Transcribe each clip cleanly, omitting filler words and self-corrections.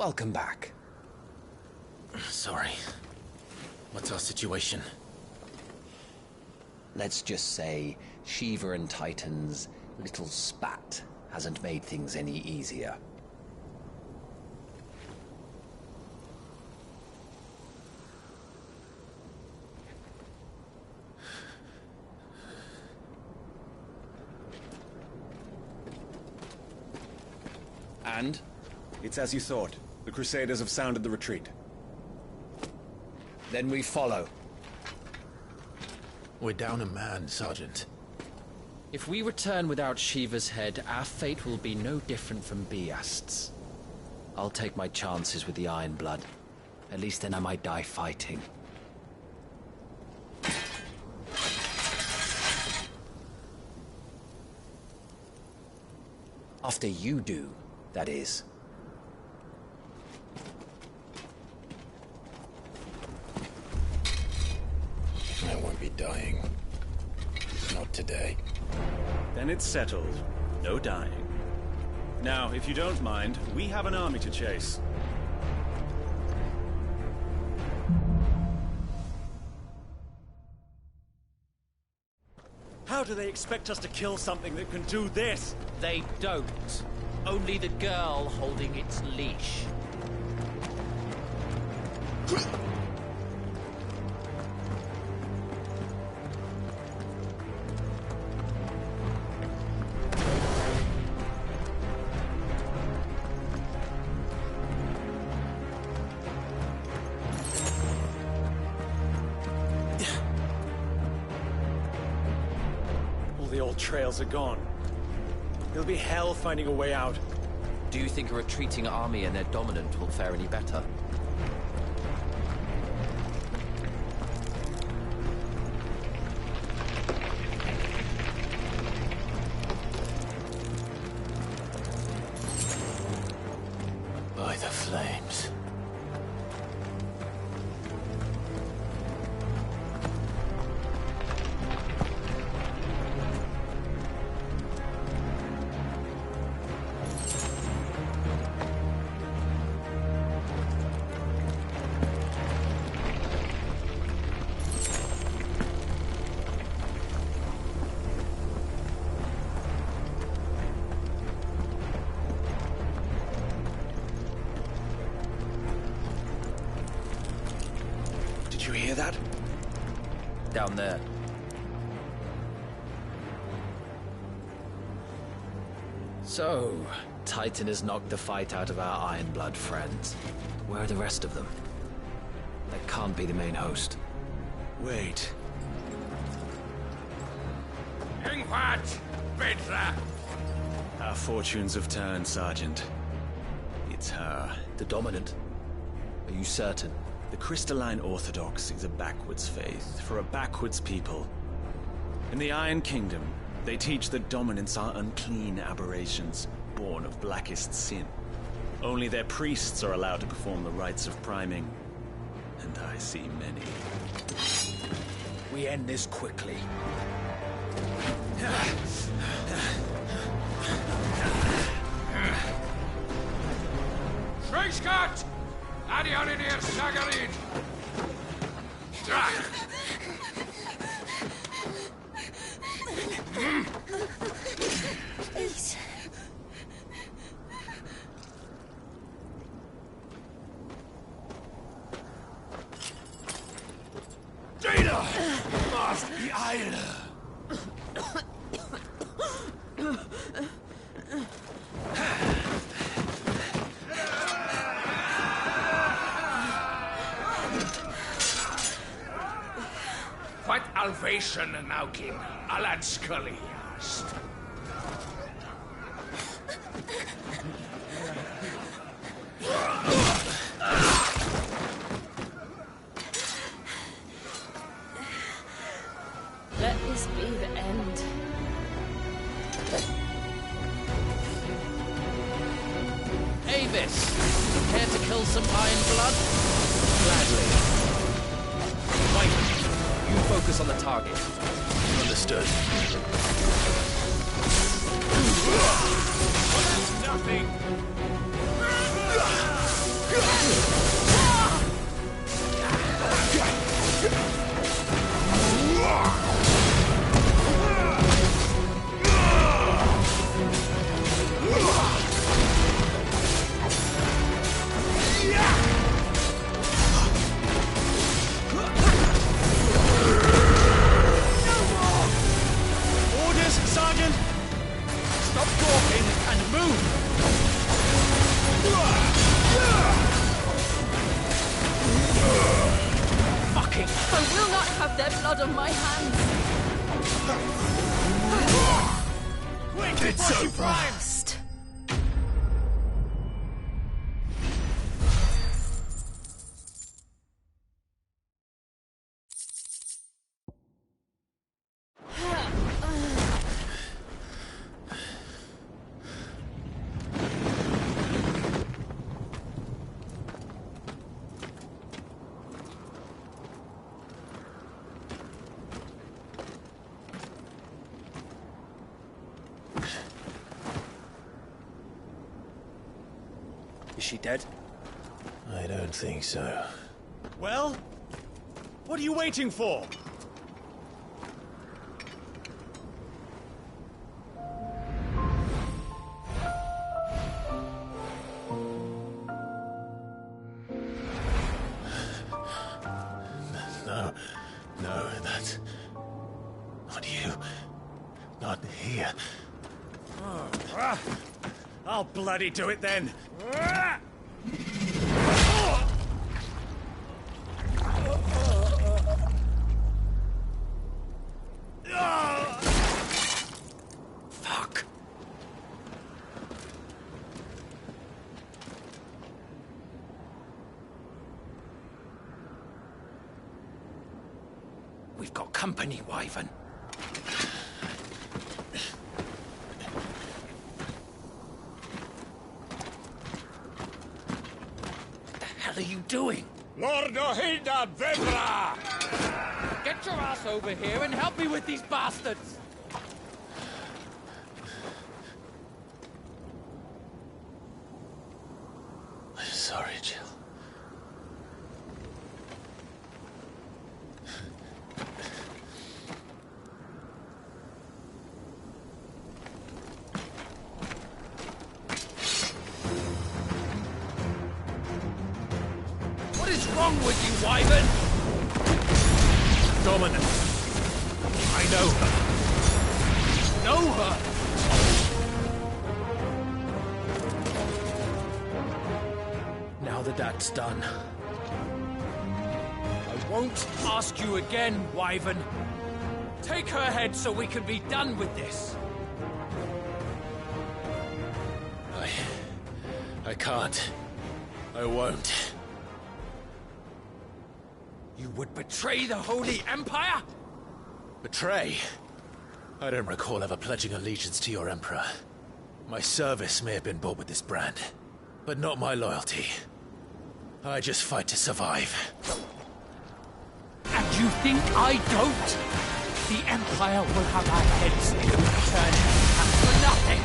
welcome back. Sorry. What's our situation? Let's just say Shiva and Titan's little spat hasn't made things any easier. And? It's as you thought. The Crusaders have sounded the retreat. Then we follow. We're down a man, Sergeant. If we return without Shiva's head, our fate will be no different from Biast's. I'll take my chances with the Iron Blood. At least then I might die fighting. After you do, that is. I won't be dying. Not today. Then it's settled. No dying. Now, if you don't mind, we have an army to chase. How do they expect us to kill something that can do this? They don't. Only the girl holding its leash. All the old trails are gone. It'll be hell finding a way out. Do you think a retreating army and their dominant will fare any better? By the flames. Did you hear that? Down there. So, Titan has knocked the fight out of our Iron Blood friends. Where are the rest of them? That can't be the main host. Wait. Our fortunes have turned, Sergeant. It's her. The dominant? Are you certain? The Crystalline Orthodox is a backwards faith for a backwards people. In the Iron Kingdom, they teach that dominants are unclean aberrations, born of blackest sin. Only their priests are allowed to perform the rites of priming. And I see many. We end this quickly. Schreischgott! Adionir Sagarin! Please. Data! Must be Eile! What Alvation Naukin Alad Scully asked. Let this be the end. Avis! Care to kill some Iron Blood? Gladly. Wait. You focus on the target. Understood. Nothing! blood on my hands. Quick, it's so Christ. Is she dead? I don't think so. Well, what are you waiting for? No, that's not you. Not here. I'll bloody do it then. Fuck. We've got company, Wyvern. What the hell are you doing? Lord Ohilda Vebra! Get your ass over here and help me with these bastards! I'm sorry, Jill. What is wrong with you, Wyvern? Dominance. I know her. Know her! Now that that's done, I won't ask you again, Wyvern. Take her head so we can be done with this. I can't. I won't. You would betray the Holy Empire? Betray? I don't recall ever pledging allegiance to your Emperor. My service may have been bought with this brand, but not my loyalty. I just fight to survive. And you think I don't? The Empire will have our heads in return for nothing.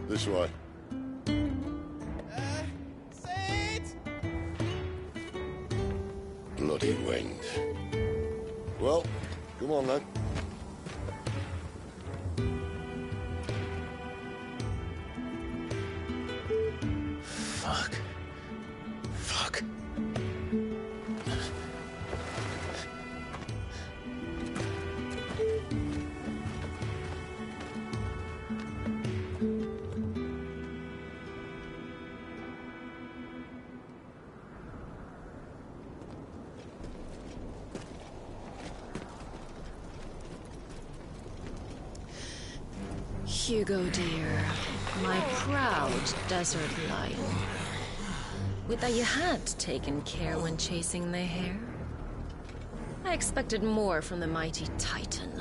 This way. Bloody wind. Well, come on then. Fuck. Fuck. Hugo, dear, my proud desert lion. Would that you had taken care when chasing the hare? I expected more from the mighty Titan.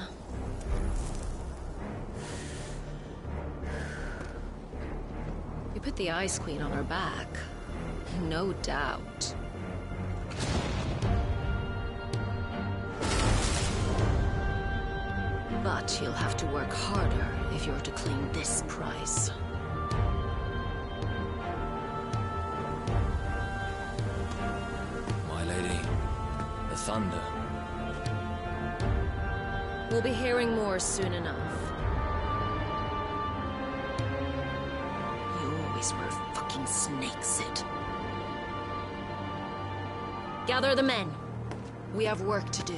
We put the Ice Queen on her back, no doubt. But you'll have to work harder if you're to claim this prize. My lady, the thunder. We'll be hearing more soon enough. You always were a fucking snake, Sid. Gather the men. We have work to do.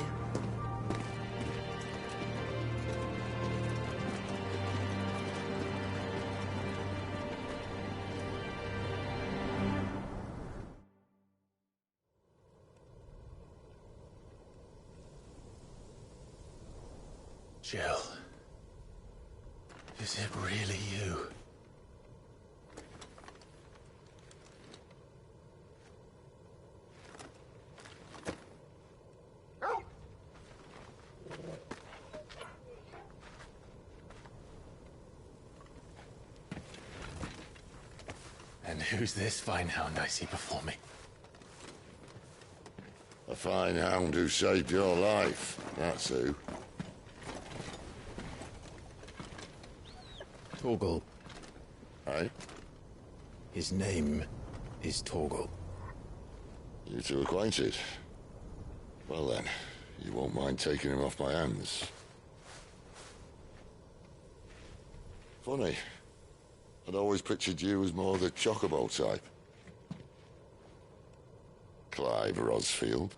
Jill. Is it really you? And who's this fine hound I see before me? A fine hound who saved your life, that's who. Torgal. Eh? His name is Torgal. You two acquainted? Well then, you won't mind taking him off my hands. Funny. I'd always pictured you as more the chocobo type. Clive Rosfield.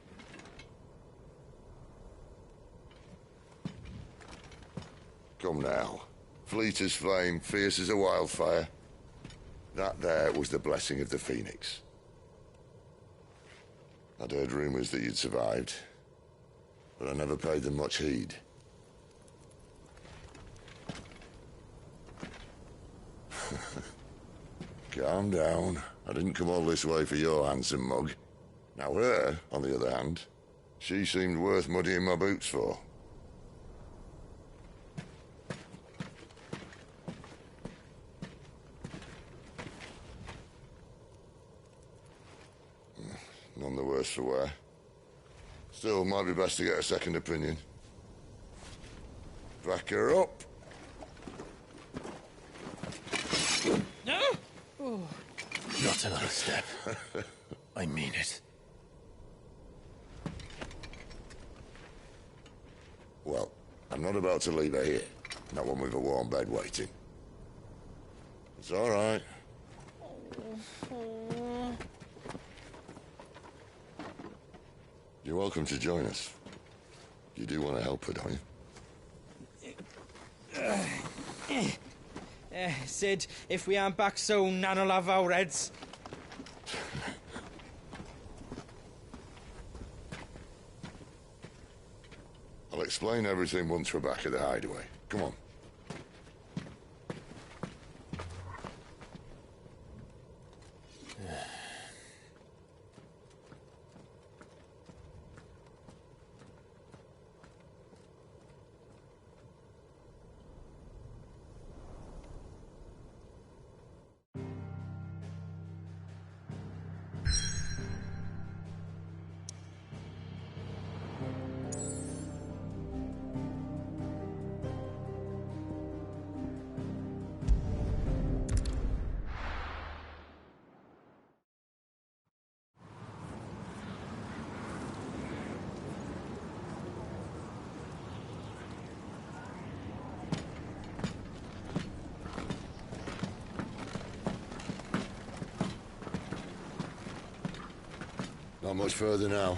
Come now. Fleet as flame, fierce as a wildfire. That there was the blessing of the Phoenix. I'd heard rumors that you'd survived, but I never paid them much heed. Calm down. I didn't come all this way for your handsome mug. Now her, on the other hand, she seemed worth muddying my boots for. None the worse for wear. Still, might be best to get a second opinion. Back her up. No! Oh. Not another step. I mean it. Well, I'm not about to leave her here. Not one with a warm bed waiting. It's all right. You're welcome to join us. You do want to help her, don't you? Sid, if we aren't back soon, Nan'll have our heads. I'll explain everything once we're back at the hideaway. Come on. Not much further now.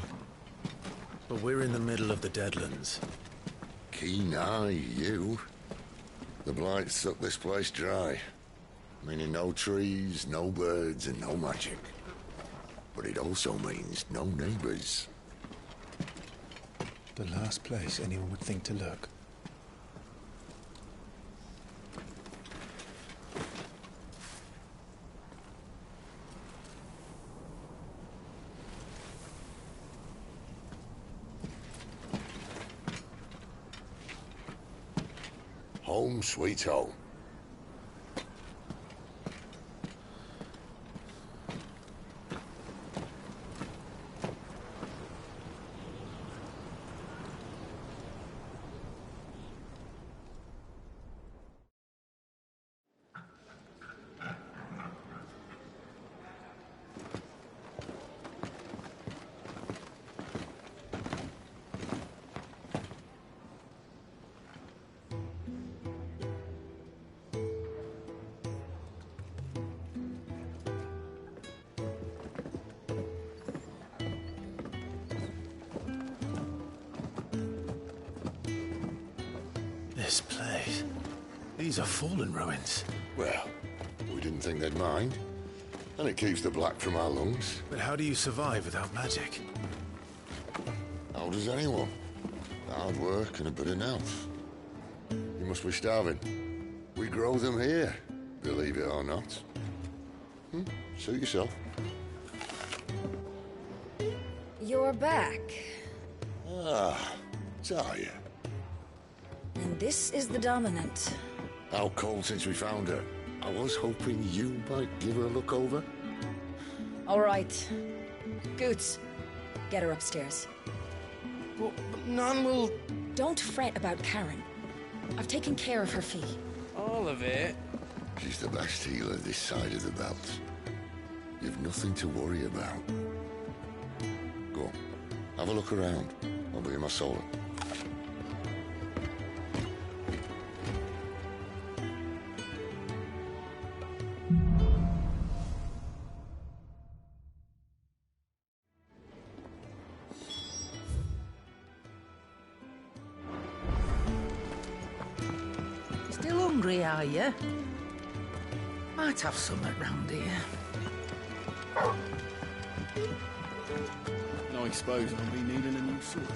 But we're in the middle of the Deadlands. Keen eye, you. The blight sucked this place dry. Meaning no trees, no birds, and no magic. But it also means no neighbors. The last place anyone would think to look. Home sweet home. This place. These are fallen ruins. Well, we didn't think they'd mind. And it keeps the black from our lungs. But how do you survive without magic? How does anyone? Hard work and a bit of nous. You must be starving. We grow them here, believe it or not. Suit yourself. You're back. Ah, Talia. And this is the Dominant. How cold since we found her. I was hoping you might give her a look over. All right. Goots, get her upstairs. But none will... Don't fret about Karen. I've taken care of her fee. All of it? She's the best healer this side of the belt. You've nothing to worry about. Go on, have a look around. I'll be in my solar. Still hungry, are you? Might have something round here. I suppose I'll be needing a new sword.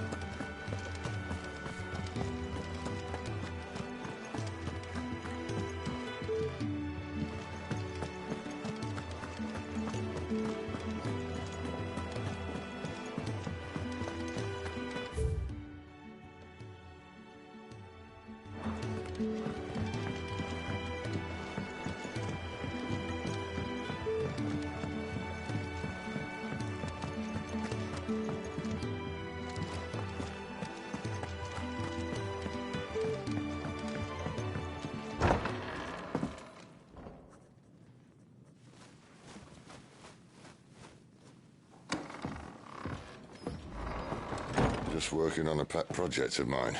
Just working on a pet project of mine.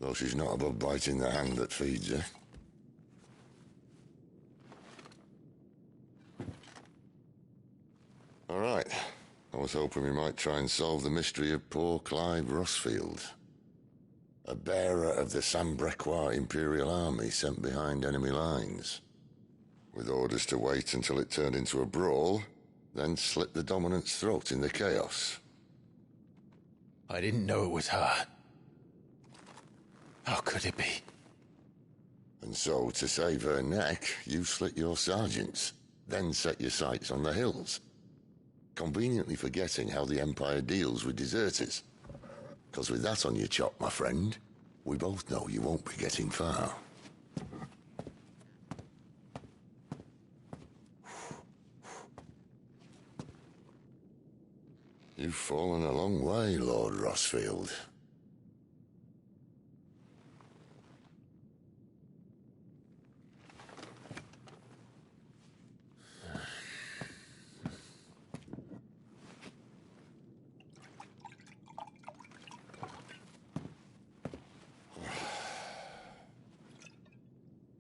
Though she's not above biting the hand that feeds her. All right. I was hoping we might try and solve the mystery of poor Clive Rossfield. A bearer of the Sambrequois Imperial Army sent behind enemy lines. With orders to wait until it turned into a brawl, then slit the Dominant's throat in the chaos. I didn't know it was her. How could it be? And so, to save her neck, you slit your sergeants, then set your sights on the hills. Conveniently forgetting how the Empire deals with deserters. Because with that on your chop, my friend, we both know you won't be getting far. You've fallen a long way, Lord Rossfield.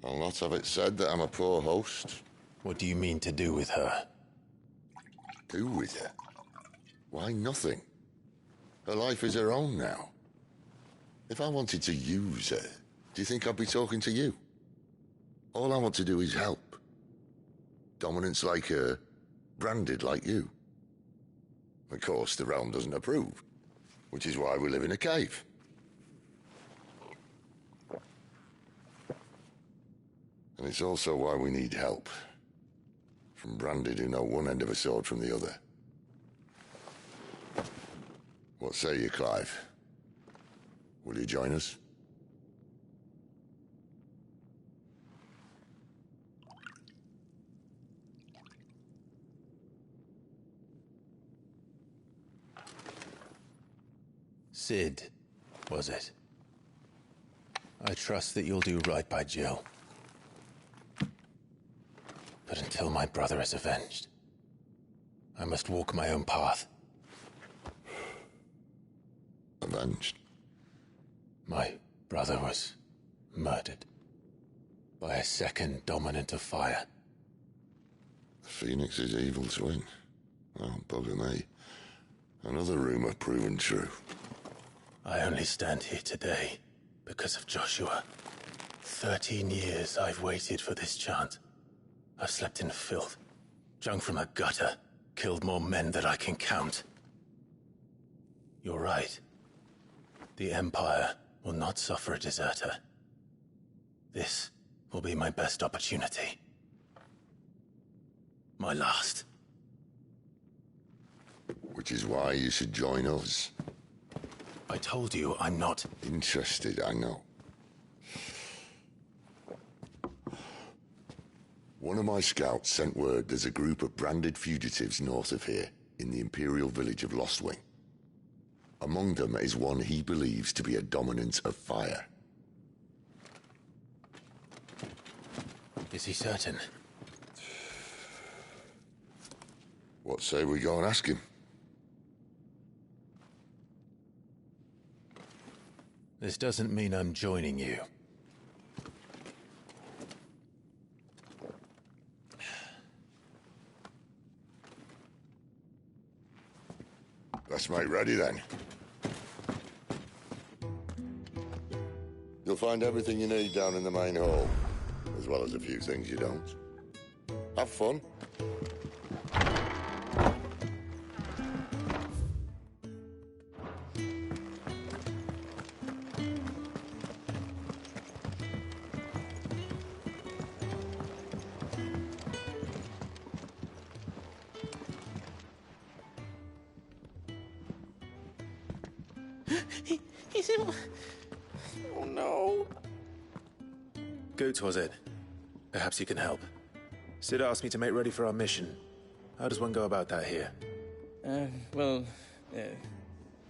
I'll not have it said that I'm a poor host. What do you mean to do with her? Do with her? Why nothing? Her life is her own now. If I wanted to use her, do you think I'd be talking to you? All I want to do is help. Dominants like her, branded like you. Of course, the realm doesn't approve, which is why we live in a cave. And it's also why we need help. From branded who know one end of a sword from the other. What say you, Clive? Will you join us? Sid, was it? I trust that you'll do right by Jill. But until my brother is avenged, I must walk my own path. Avenged? My brother was murdered by a second dominant of fire. Phoenix's evil twin. Oh, bugger me. Another rumor proven true. I only stand here today because of Joshua. 13 years I've waited for this chance. I've slept in filth, drunk from a gutter, killed more men than I can count. You're right. The Empire will not suffer a deserter. This will be my best opportunity. My last. Which is why you should join us. I told you I'm not interested, I know. One of my scouts sent word there's a group of branded fugitives north of here, in the Imperial village of Lostwing. Among them is one he believes to be a dominant of fire. Is he certain? What say we go and ask him? This doesn't mean I'm joining you. Let's make ready then. You'll find everything you need down in the main hall, as well as a few things you don't. Have fun. He's in... Oh no. Goots, was it? Perhaps you can help. Sid asked me to make ready for our mission. How does one go about that here?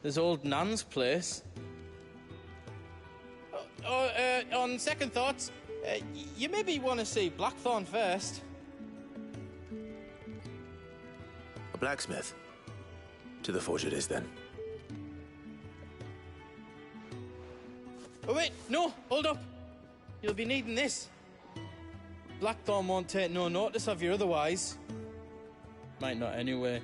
There's old Nan's place. On second thoughts, you maybe want to see Blackthorn first. A blacksmith? To the forge it is, then. Oh wait, no, hold up. You'll be needing this. Blackthorn won't take no notice of you otherwise. Might not anyway.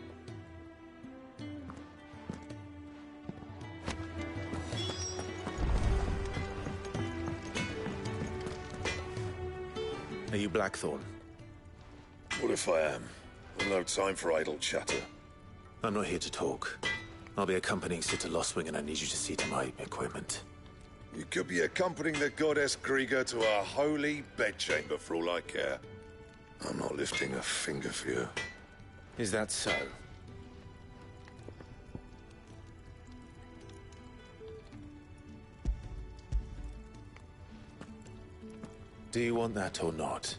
Are you Blackthorn? What if I am? I've no time for idle chatter. I'm not here to talk. I'll be accompanying Sid to Lostwing, and I need you to see to my equipment. You could be accompanying the goddess Krieger to a holy bedchamber for all I care. I'm not lifting a finger for you. Is that so? Do you want that or not?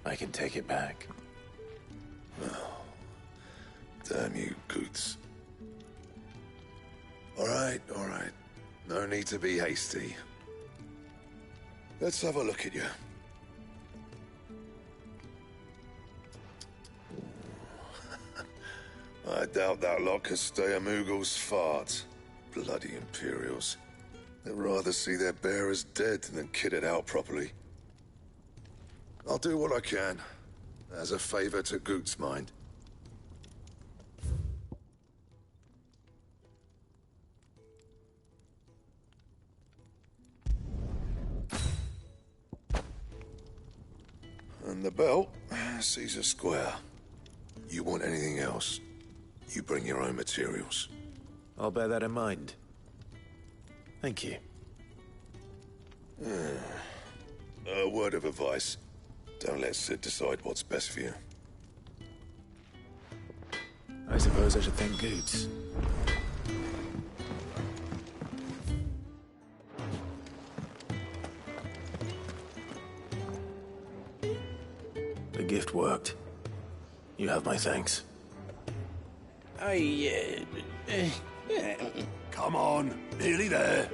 I can take it back. Oh, damn you, Goots. All right. No need to be hasty. Let's have a look at you. I doubt that lot could stay a Moogle's fart. Bloody Imperials. They'd rather see their bearers dead than kitted out properly. I'll do what I can, as a favor to Goot's mind. Caesar Square. You want anything else, you bring your own materials. I'll bear that in mind. Thank you. A word of advice. Don't let Sid decide what's best for you. I suppose I should thank Goots. The gift worked. You have my thanks. Come on, nearly there.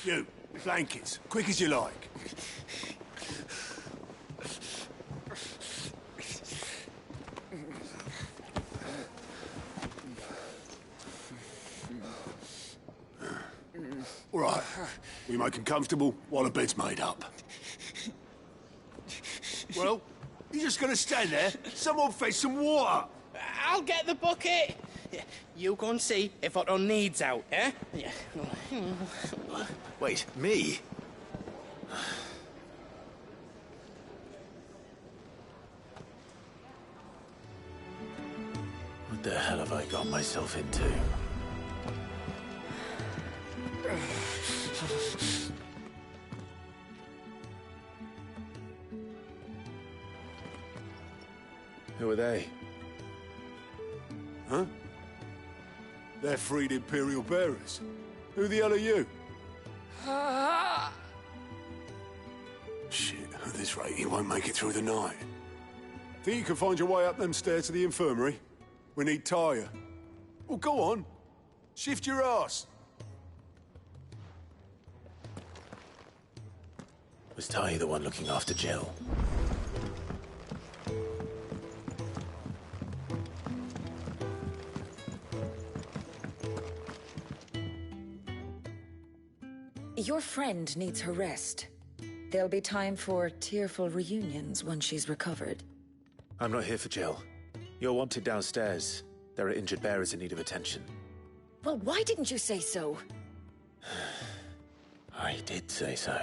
You, blankets, quick as you like. All right, we make him comfortable while the bed's made up. Well, you just gonna stand there? Someone fetch some water. I'll get the bucket. You go and see if Otto needs out, eh? Wait, me? What the hell have I got myself into? Who are they? Huh? They're freed Imperial bearers. Who the hell are you? Shit, at this rate, he won't make it through the night. Think you can find your way up them stairs to the infirmary? We need Tyre. Well, go on. Shift your ass. Was Ty the one looking after Jill? Your friend needs her rest. There'll be time for tearful reunions once she's recovered. I'm not here for Jill. You're wanted downstairs. There are injured bearers in need of attention. Well, why didn't you say so? I did say so.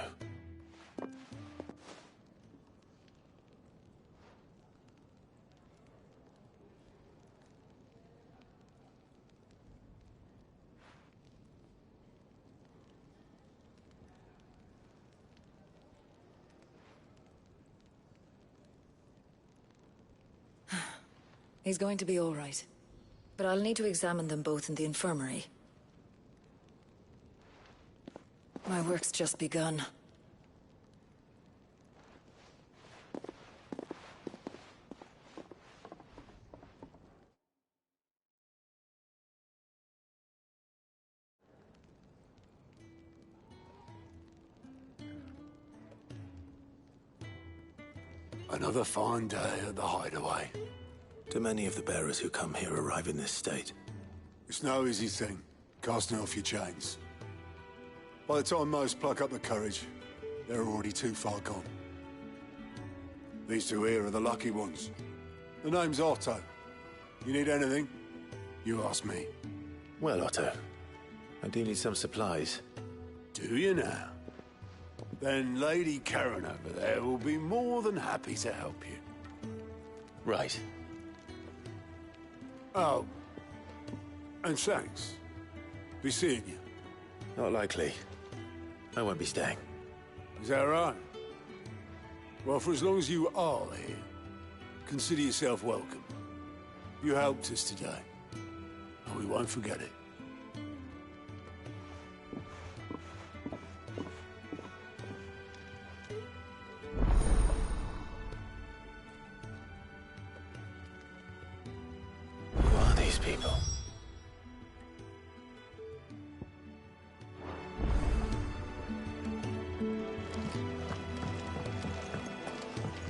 He's going to be all right. But I'll need to examine them both in the infirmary. My work's just begun. Another fine day at the hideaway. Do many of the bearers who come here arrive in this state? It's no easy thing, casting off your chains. By the time most pluck up the courage, they're already too far gone. These two here are the lucky ones. The name's Otto. You need anything, you ask me. Well, Otto, I do need some supplies. Do you now? Then Lady Karen over there will be more than happy to help you. Right. Oh. And thanks. Be seeing you. Not likely. I won't be staying. Is that right? Well, for as long as you are here, consider yourself welcome. You helped us today, and we won't forget it. Who are these people?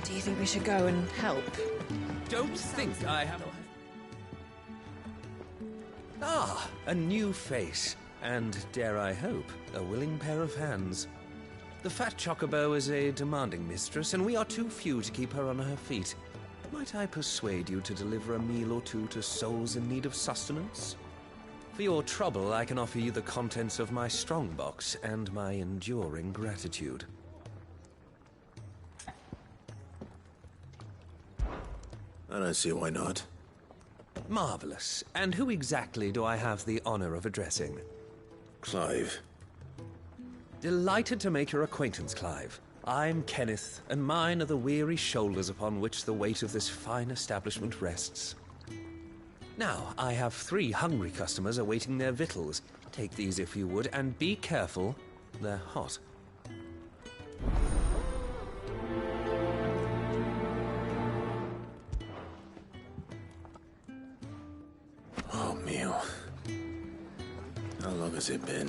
Do you think we should go and help? Don't think I have... Ah, a new face. And, dare I hope, a willing pair of hands. The fat chocobo is a demanding mistress, and we are too few to keep her on her feet. Might I persuade you to deliver a meal or two to souls in need of sustenance? For your trouble, I can offer you the contents of my strongbox and my enduring gratitude. I don't see why not. Marvelous. And who exactly do I have the honor of addressing? Clive. Delighted to make your acquaintance, Clive. I'm Kenneth, and mine are the weary shoulders upon which the weight of this fine establishment rests. Now, I have 3 hungry customers awaiting their victuals. Take these if you would, and be careful, they're hot. Oh, meal. How long has it been?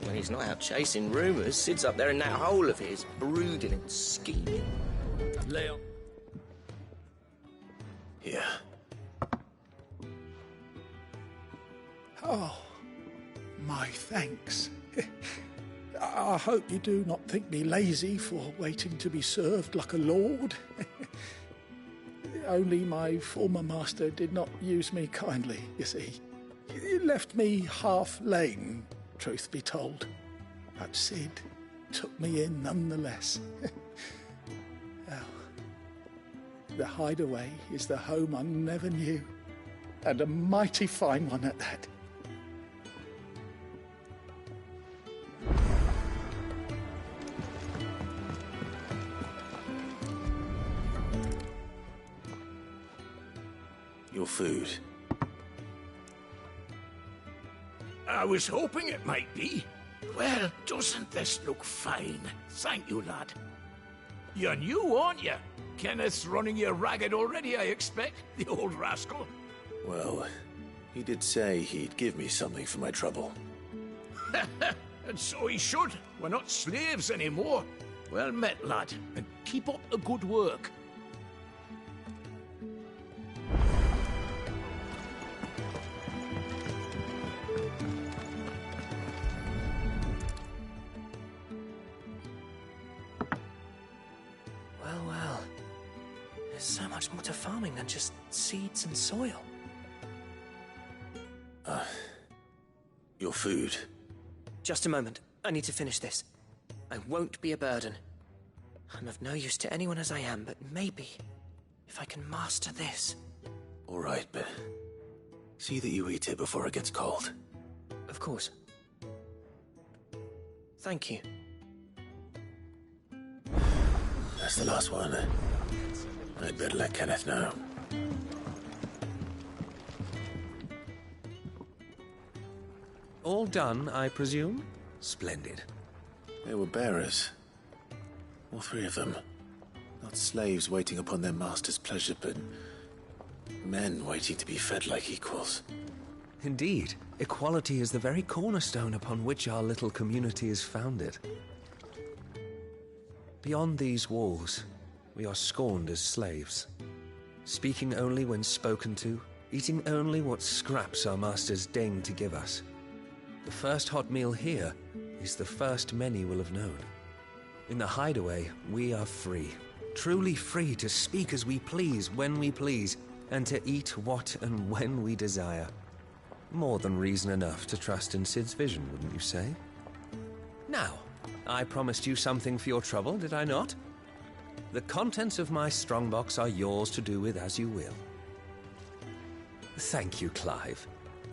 When he's not out chasing rumours, Sid's up there in that hole of his, brooding and scheming. Leon. Here. Oh, my thanks. I hope you do not think me lazy for waiting to be served like a lord. Only my former master did not use me kindly, you see. He left me half lame, truth be told. But Sid took me in nonetheless. Well, the hideaway is the home I never knew, and a mighty fine one at that. Your food. I was hoping it might be. Well, doesn't this look fine? Thank you, lad. You're new, aren't you? Kenneth's running you ragged already, I expect, the old rascal. Well, he did say he'd give me something for my trouble. And so he should. We're not slaves anymore. Well met, lad, and keep up the good work. Well. There's so much more to farming than just seeds and soil. Your food. Just a moment. I need to finish this. I won't be a burden. I'm of no use to anyone as I am, but maybe if I can master this. All right, but see that you eat it before it gets cold. Of course. Thank you. That's the last one. I'd better let Kenneth know. All done, I presume? Splendid. They were bearers. All 3 of them. Not slaves waiting upon their master's pleasure, but men waiting to be fed like equals. Indeed. Equality is the very cornerstone upon which our little community is founded. Beyond these walls, we are scorned as slaves. Speaking only when spoken to, eating only what scraps our masters deign to give us. The first hot meal here is the first many will have known. In the hideaway, we are free. Truly free to speak as we please, when we please, and to eat what and when we desire. More than reason enough to trust in Sid's vision, wouldn't you say? Now, I promised you something for your trouble, did I not? The contents of my strongbox are yours to do with as you will. Thank you, Clive.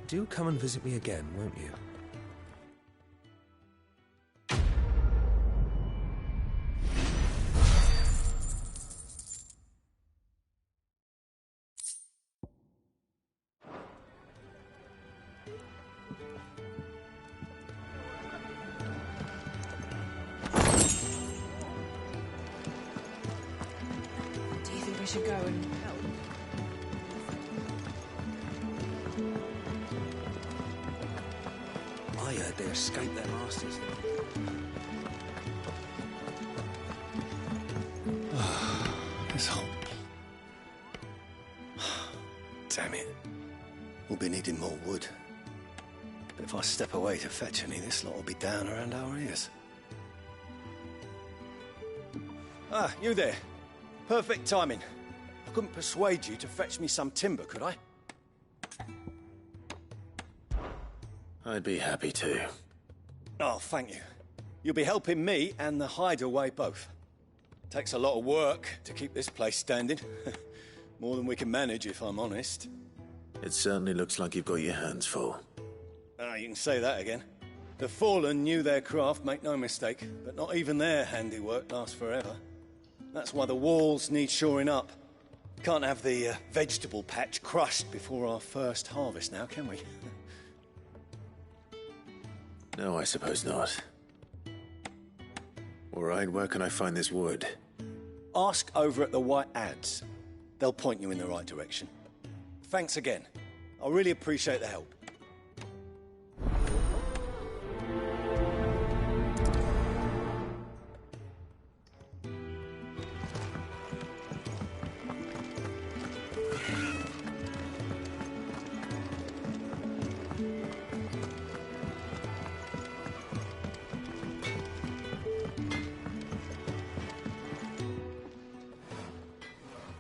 Do come and visit me again, won't you? We should go and help. I heard they escaped their masters. This hole. Damn it. We'll be needing more wood. But if I step away to fetch any, this lot will be down around our ears. Ah, you there. Perfect timing. I couldn't persuade you to fetch me some timber, could I? I'd be happy to. Oh, thank you. You'll be helping me and the hideaway both. Takes a lot of work to keep this place standing. More than we can manage, if I'm honest. It certainly looks like you've got your hands full. Ah, you can say that again. The Fallen knew their craft, make no mistake, but not even their handiwork lasts forever. That's why the walls need shoring up. Can't have the vegetable patch crushed before our first harvest now, can we? No, I suppose not. All right, where can I find this wood? Ask over at the White Ads. They'll point you in the right direction. Thanks again. I really appreciate the help.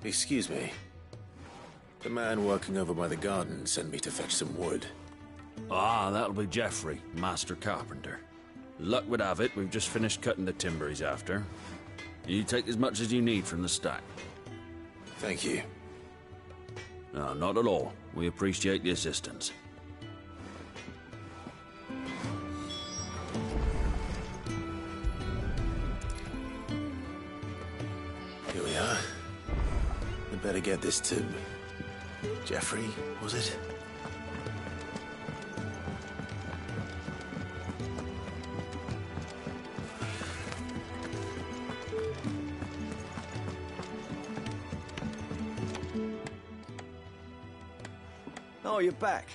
Excuse me. The man working over by the garden sent me to fetch some wood. Ah, that'll be Geoffrey, Master Carpenter. Luck would have it, we've just finished cutting the timber he's after. You take as much as you need from the stack. Thank you. No, not at all. We appreciate the assistance. Here we are. We better get this to... Geoffrey, was it? Oh, you're back.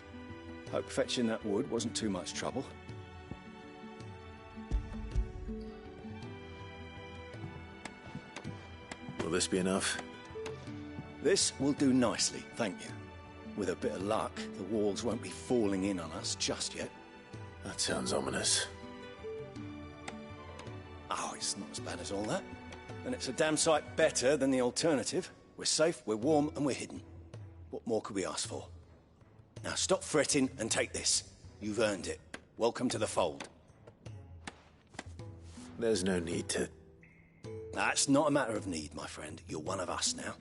Hope fetching that wood wasn't too much trouble. Will this be enough? This will do nicely, thank you. With a bit of luck, the walls won't be falling in on us just yet. That sounds ominous. Oh, it's not as bad as all that. And it's a damn sight better than the alternative. We're safe, we're warm, and we're hidden. What more could we ask for? Now stop fretting and take this. You've earned it. Welcome to the fold. There's no need to... That's not a matter of need, my friend. You're one of us now.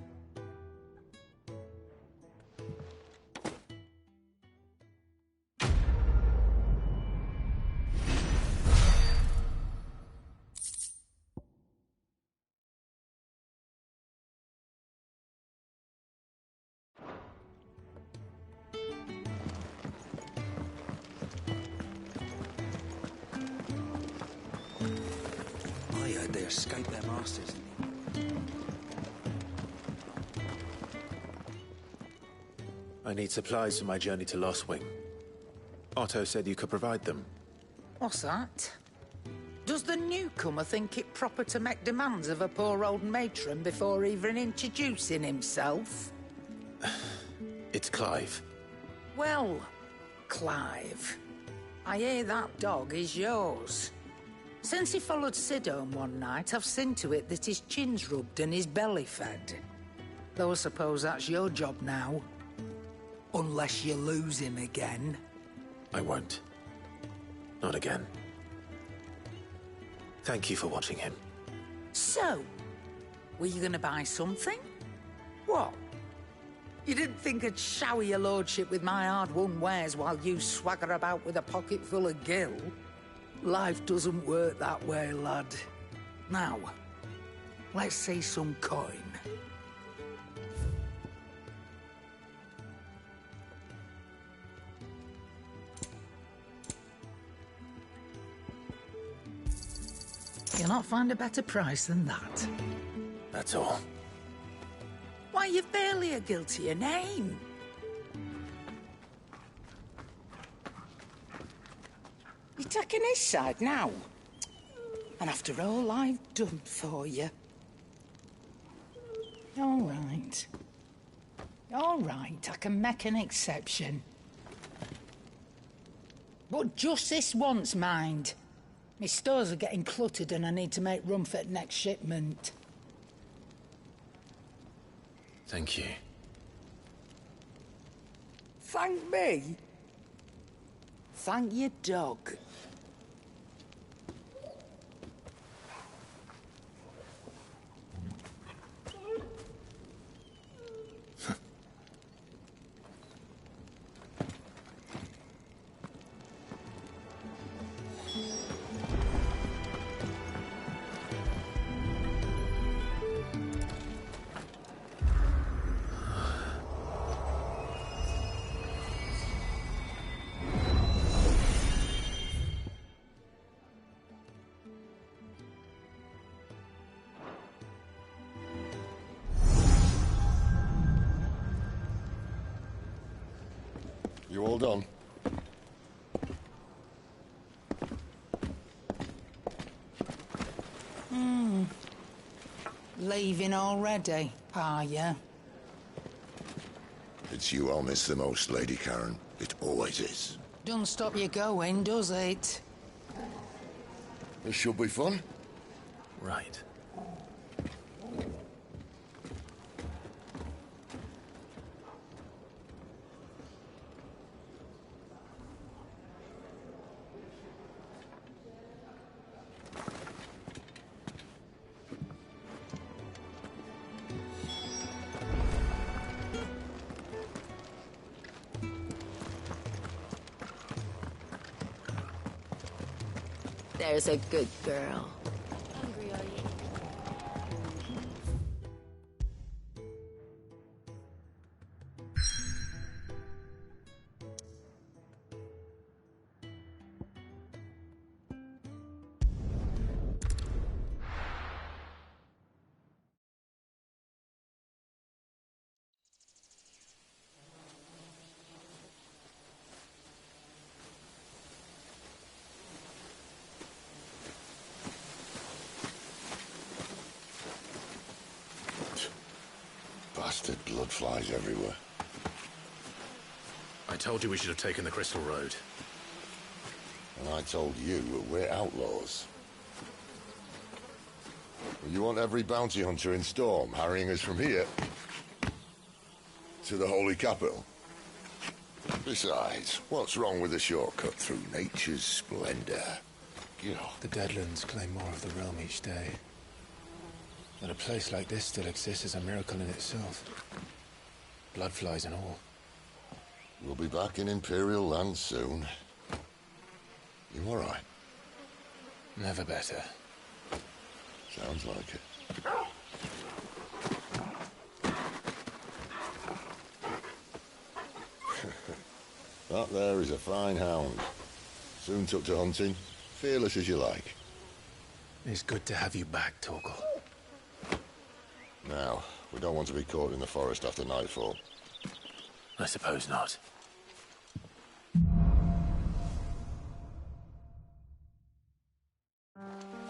They escaped their masters. I need supplies for my journey to Lost Wing. Otto said you could provide them. What's that? Does the newcomer think it proper to make demands of a poor old matron before even introducing himself? It's Clive. Well, Clive, I hear that dog is yours. Since he followed Sid home one night, I've seen to it that his chin's rubbed and his belly fed. Though I suppose that's your job now. Unless you lose him again. I won't. Not again. Thank you for watching him. So, were you gonna buy something? What? You didn't think I'd shower your lordship with my hard-won wares while you swagger about with a pocket full of gil? Life doesn't work that way, lad. Now, let's see some coin. You'll not find a better price than that. That's all. Why, you've barely a gil to your name. You're taking his side now? And after all I've done for you. All right. All right, I can make an exception. But just this once, mind. My stores are getting cluttered and I need to make room for the next shipment. Thank you. Thank me? Thank your dog. You all done? Leaving already, are ya? It's you I'll miss the most, Lady Karen. It always is. Don't stop you going, does it? This should be fun. Right. There's a good girl. Hungry, are you? Bastard blood flies everywhere. I told you we should have taken the Crystal Road. And I told you we're outlaws. You want every bounty hunter in Storm harrying us from here to the Holy Capital? Besides, what's wrong with a shortcut through nature's splendor? The Deadlands claim more of the realm each day. That a place like this still exists is a miracle in itself. Bloodflies and all. We'll be back in Imperial land soon. You all right? Never better. Sounds like it. That there is a fine hound. Soon took to hunting. Fearless as you like. It's good to have you back, Torgal. Now, we don't want to be caught in the forest after nightfall. I suppose not.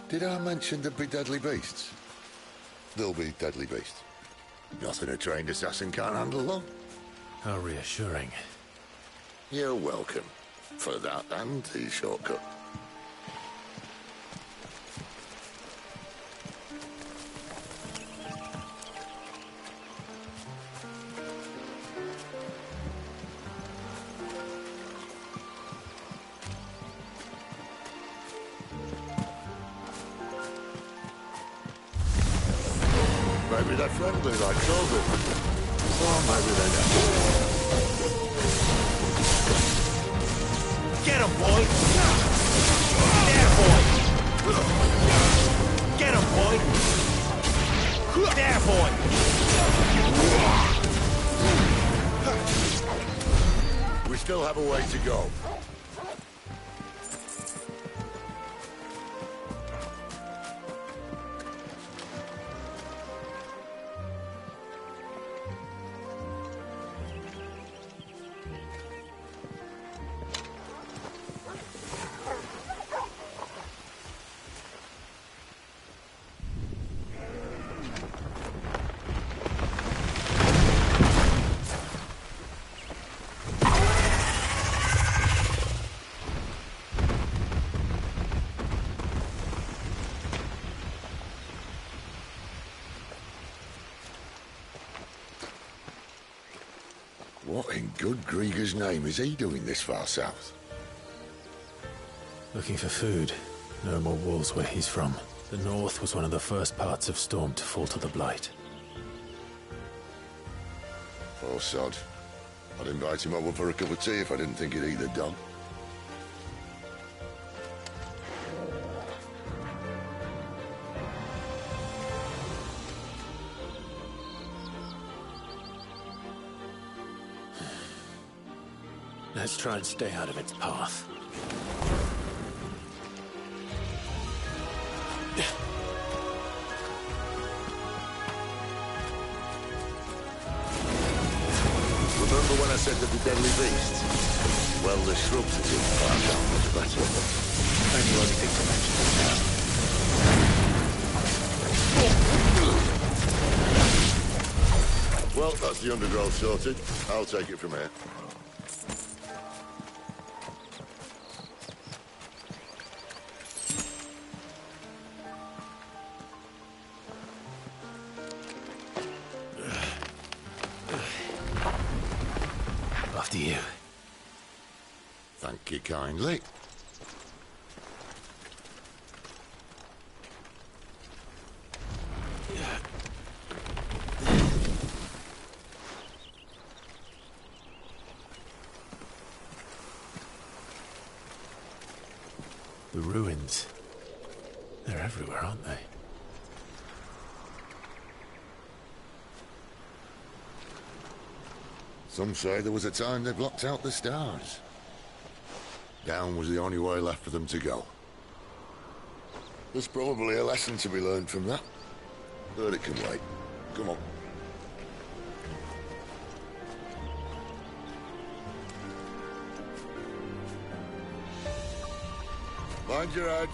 Did I mention there'd be deadly beasts? There'll be deadly beasts. Nothing a trained assassin can't handle, though. How reassuring. You're welcome. For that and the shortcut. Maybe they're friendly like Toby. Or maybe they're not. Get him, boy! There, boy! Get him, boy! There, boy! We still have a way to go. What in good Grieger's name is he doing this far south? Looking for food. No more wolves where he's from. The north was one of the first parts of Storm to fall to the Blight. Poor sod. I'd invite him over for a cup of tea if I didn't think he'd eat the dog. Let's try and stay out of its path. Remember when I said that the deadly beasts? Well, the shrubs that didn't far down was better. And you only think to mention it now. Well, that's the undergrowth sorted. I'll take it from here. After you. Thank you kindly. The ruins. They're everywhere, aren't they? Some say there was a time they blocked out the stars. Down was the only way left for them to go. There's probably a lesson to be learned from that. But it can wait. Come on. Mind your head.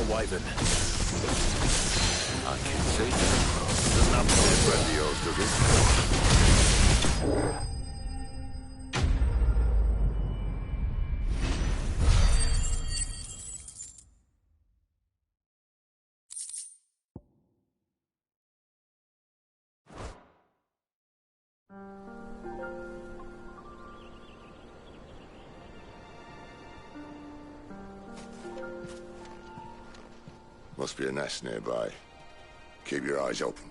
Wyvern. I can see that. Doesn't happen to a friend of yours, does it? Must be a nest nearby. Keep your eyes open.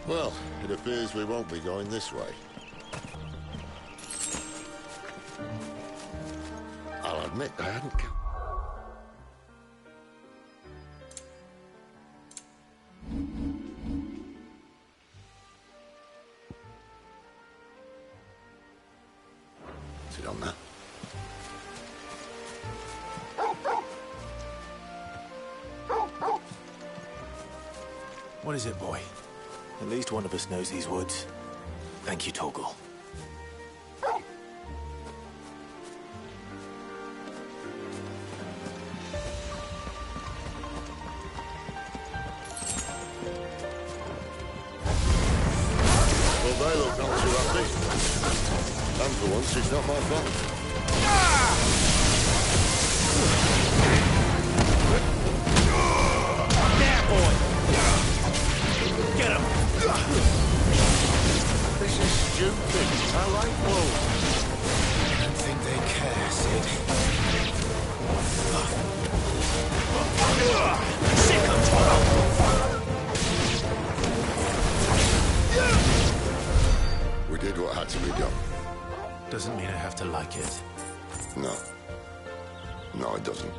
Well, it appears we won't be going this way. I'll admit I hadn't come. Sit on that. What is it, boy? At least one of us knows these woods. Thank you, Torgal. They look not too happy. And for once, it's not my fault. There, boy! Get him! This is stupid. I like wolves. I don't think they care, Sid. Sick of trouble! We did what had to be done. Doesn't mean I have to like it. No. No, it doesn't.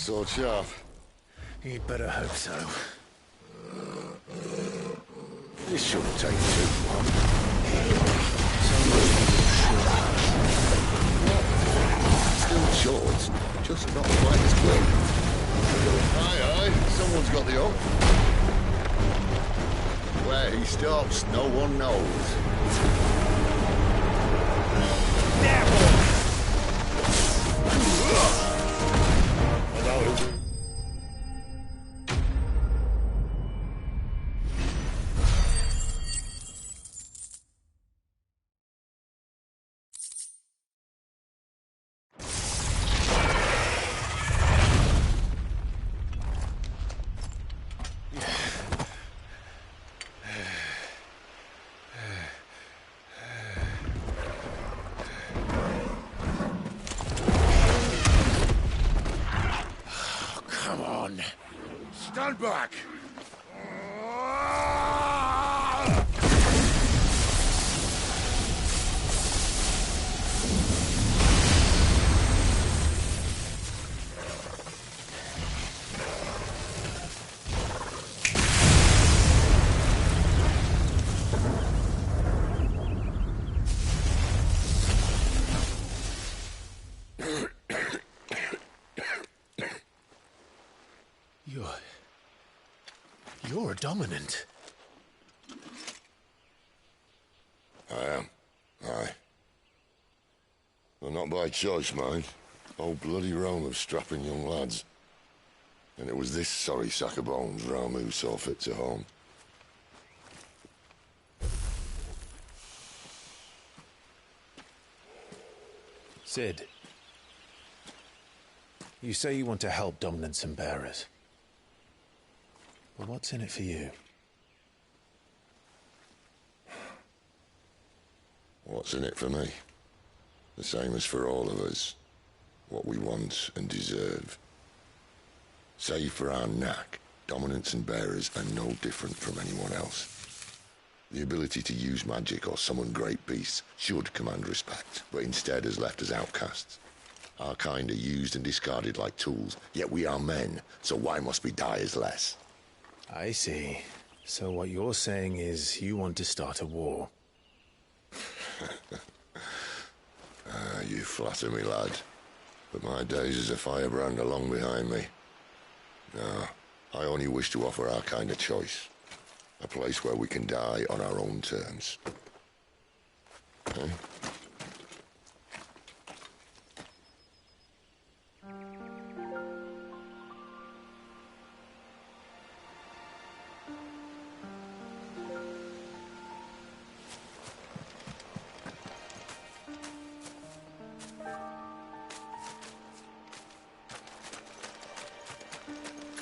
sword sharp? You'd better hope so. This shouldn't take too long. Still short, just not quite as quick. Aye, someone's got the up. Where he stops, no one knows. Stand back! You're a dominant. I am. Aye. Well, not by choice, mind. Old bloody Rome of strapping young lads. And it was this sorry sack of bones Ramu saw fit to home. Sid. You say you want to help dominants and bearers. But what's in it for you? What's in it for me? The same as for all of us. What we want and deserve. Save for our knack, dominants and bearers are no different from anyone else. The ability to use magic or summon great beasts should command respect, but instead has left us outcasts. Our kind are used and discarded like tools, yet we are men, so why must we die as less? I see. So what you're saying is you want to start a war. You flatter me, lad. But my days as a firebrand are long behind me. No, I only wish to offer our kind a choice. A place where we can die on our own terms. Eh?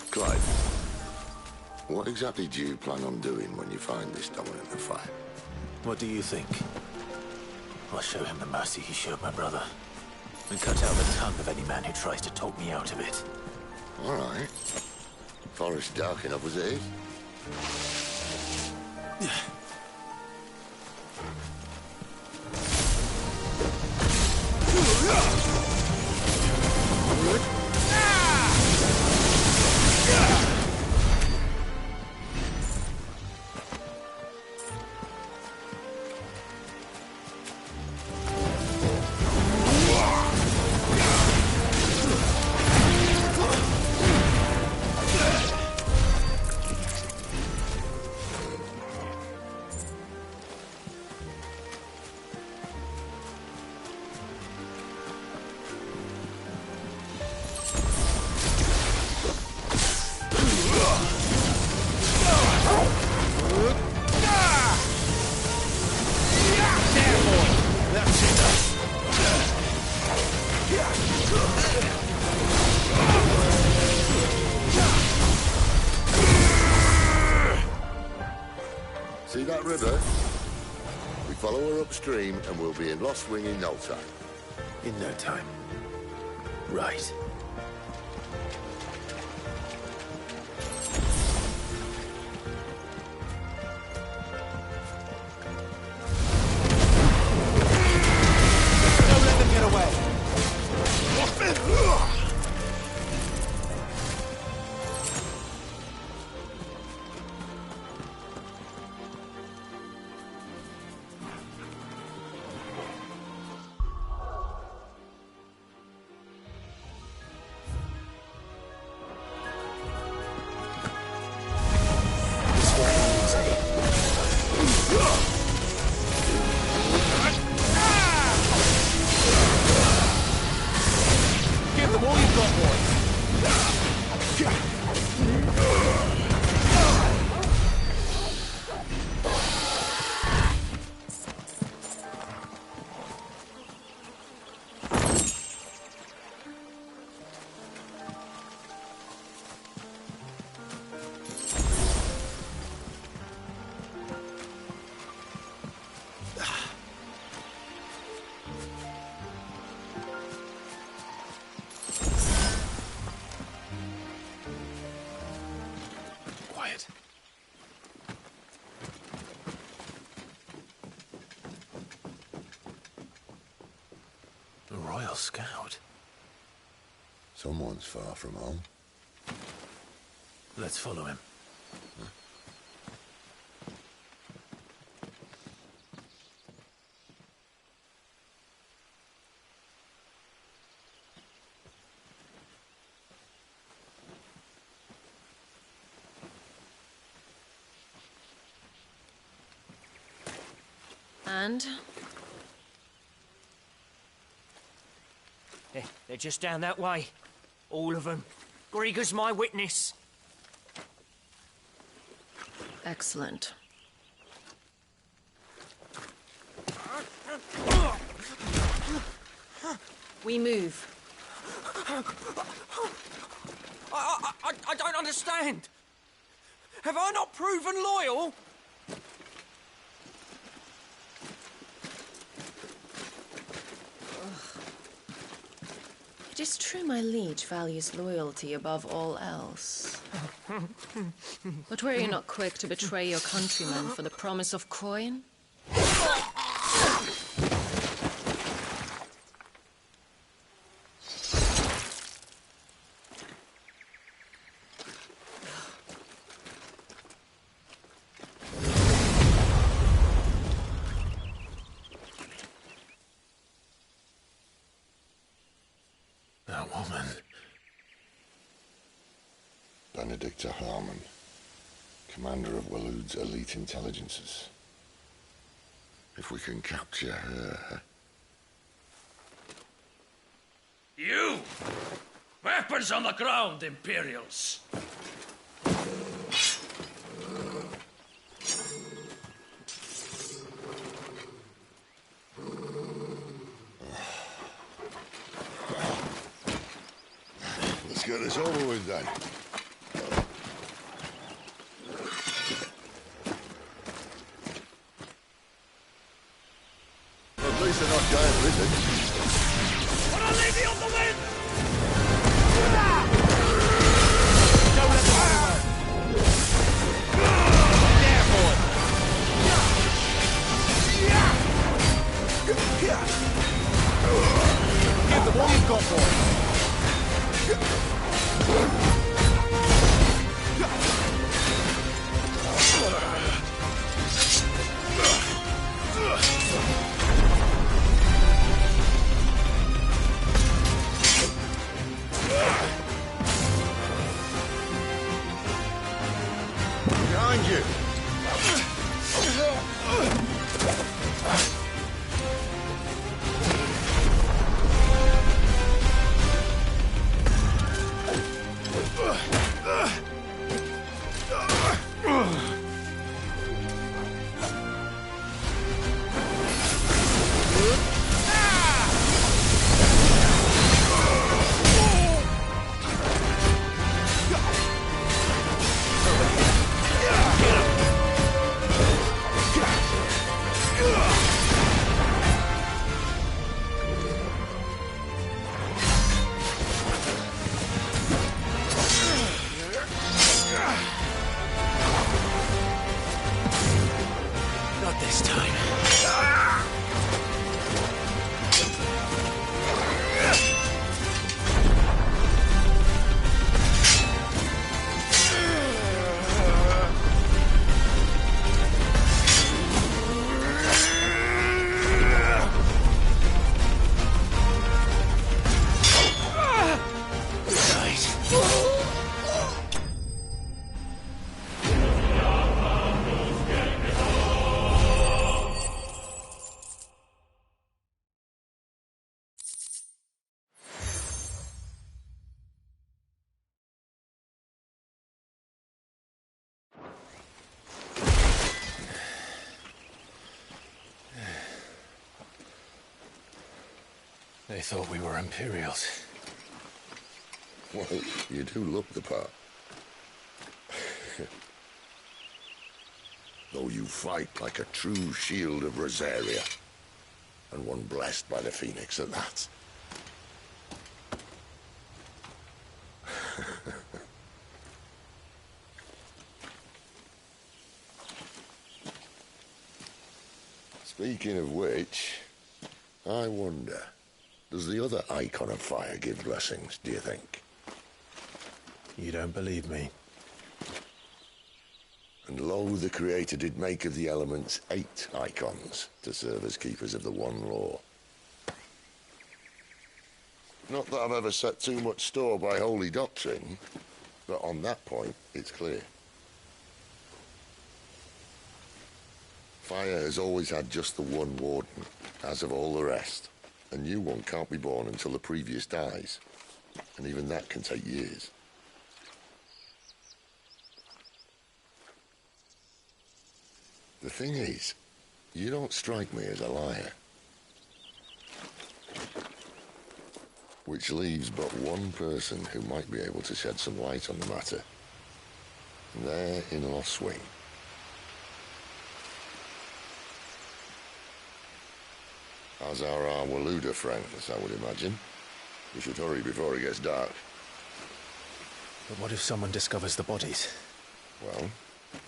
Clive, what exactly do you plan on doing when you find this dominant of fire? What do you think? I'll show him the mercy he showed my brother. And cut out the tongue of any man who tries to talk me out of it. All right. Forest dark enough as it is. See that river? We follow her upstream and we'll be in Lost Wing in no time. In no time. Right. Don't let them get away! got, boy? Quiet. A Royal Scout. Someone's far from home. Let's follow him. And? They're just down that way. All of them. Grieger's my witness. Excellent. We move. I don't understand. Have I not proven loyal? It is true my liege values loyalty above all else. But were you not quick to betray your countrymen for the promise of coin? That woman. Benedicta Harmon, commander of Waloed's elite intelligences. If we can capture her... You! Weapons on the ground, Imperials! Let's get this over with then. At least they're not giant lizards. But I'll leave you on the wind! Don't let them there, boy. Give them all you've got, boy. Behind you! Get him! They thought we were Imperials. Well, you do look the part. Though you fight like a true shield of Rosaria. And one blessed by the Phoenix at that. Speaking of which, I wonder, does the other Icon of Fire give blessings, do you think? You don't believe me? And lo, the Creator did make of the elements 8 icons to serve as keepers of the one law. Not that I've ever set too much store by holy doctrine, but on that point, it's clear. Fire has always had just the one warden, as of all the rest. A new one can't be born until the previous dies, and even that can take years. The thing is, you don't strike me as a liar. Which leaves but one person who might be able to shed some light on the matter. There in Lost Wing. As are our Waluda friends, I would imagine. We should hurry before it gets dark. But what if someone discovers the bodies? Well,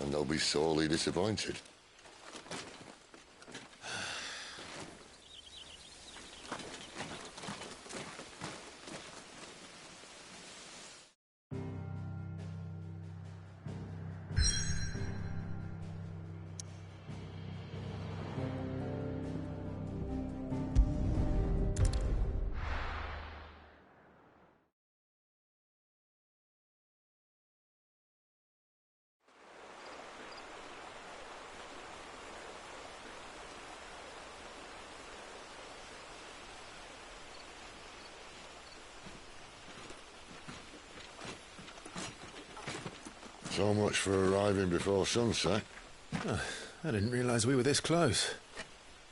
and they'll be sorely disappointed. So much for arriving before sunset. Oh, I didn't realize we were this close.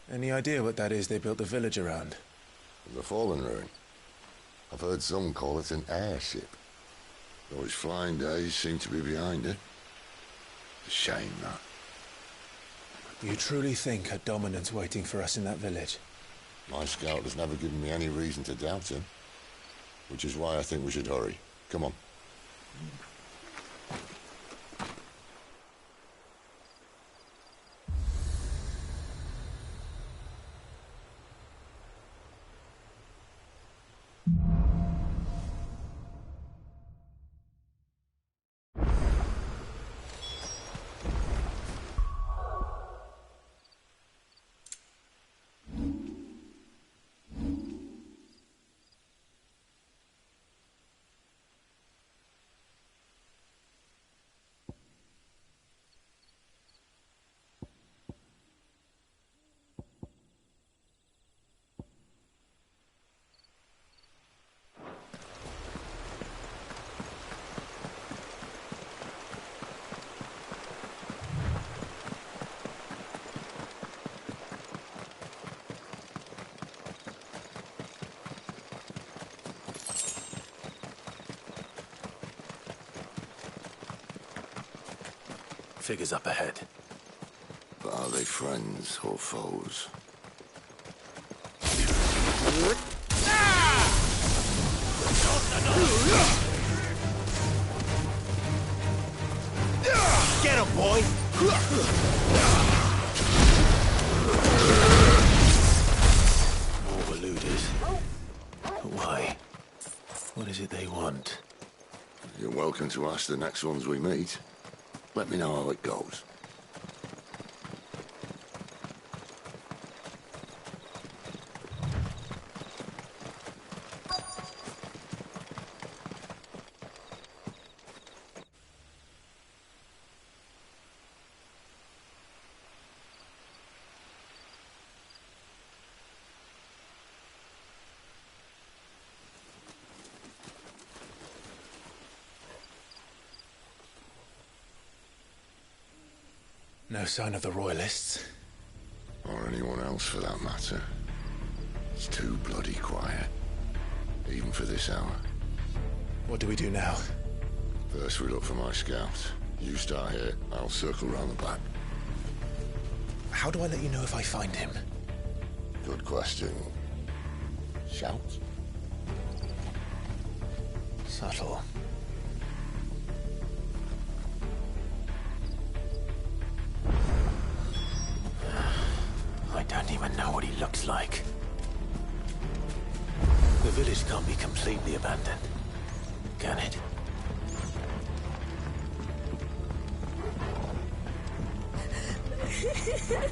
Any idea what that is they built the village around? The Fallen Ruin. I've heard some call it an airship. Though his flying days seem to be behind it. A shame, that. You truly think a dominant's waiting for us in that village? My scout has never given me any reason to doubt him. Which is why I think we should hurry. Come on. Figures up ahead. But are they friends or foes? Get him, boy! More Waludas. Why? What is it they want? You're welcome to ask the next ones we meet. Let me know how it goes. No sign of the Royalists. Or anyone else for that matter. It's too bloody quiet. Even for this hour. What do we do now? First we look for my scouts. You start here, I'll circle round the back. How do I let you know if I find him? Good question. Shout? Subtle. I don't even know what he looks like. The village can't be completely abandoned, can it?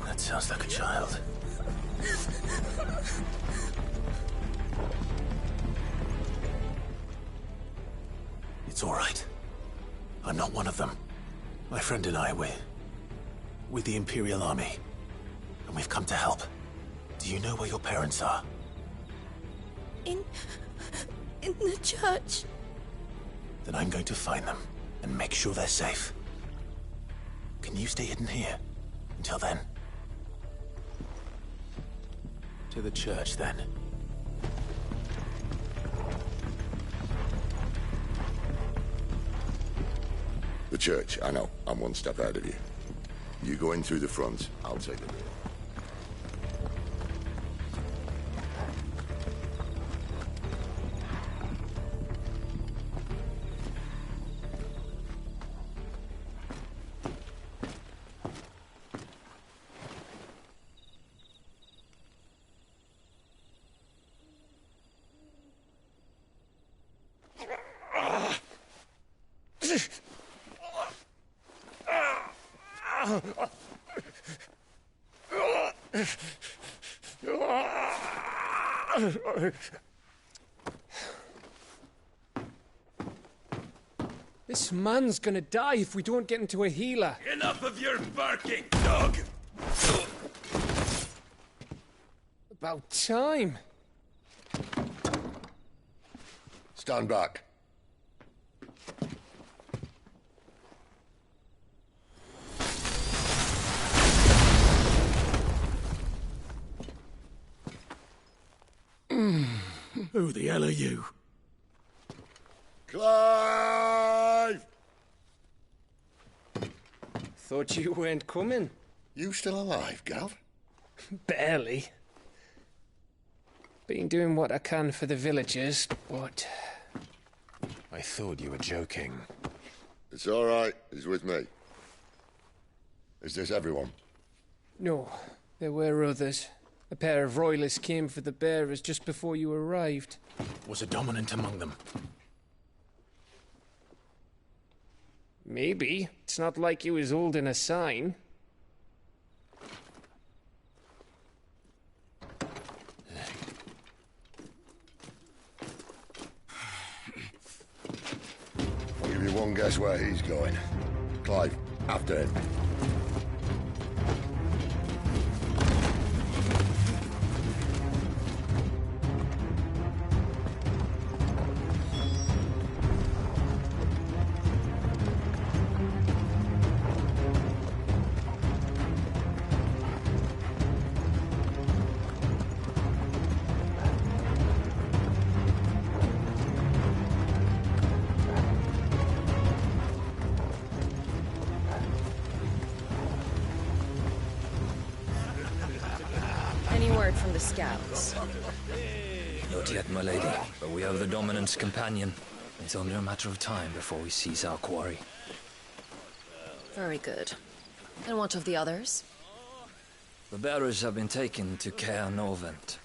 That sounds like a child. It's all right. I'm not one of them. My friend and I, we're with the Imperial Army. And we've come to help. Do you know where your parents are? In the church. Then I'm going to find them and make sure they're safe. Can you stay hidden here until then? To the church, then. The church, I know. I'm one step ahead of you. You go in through the front, I'll take the rear. This man's gonna die if we don't get into a healer. Enough of your barking, dog! About time. Stand back. Who the hell are you? Clive! Thought you weren't coming. You still alive, Gav? Barely. Been doing what I can for the villagers, but... I thought you were joking. It's all right. He's with me. Is this everyone? No, there were others. A pair of royalists came for the bearers just before you arrived. Was a dominant among them? Maybe. It's not like he was holding a sign. I'll give you one guess where he's going. Clive, after him. Any word from the scouts? Not yet, my lady, but we have the Dominant's companion. It's only a matter of time before we seize our quarry. Very good. And what of the others? The bearers have been taken to Caer Novent.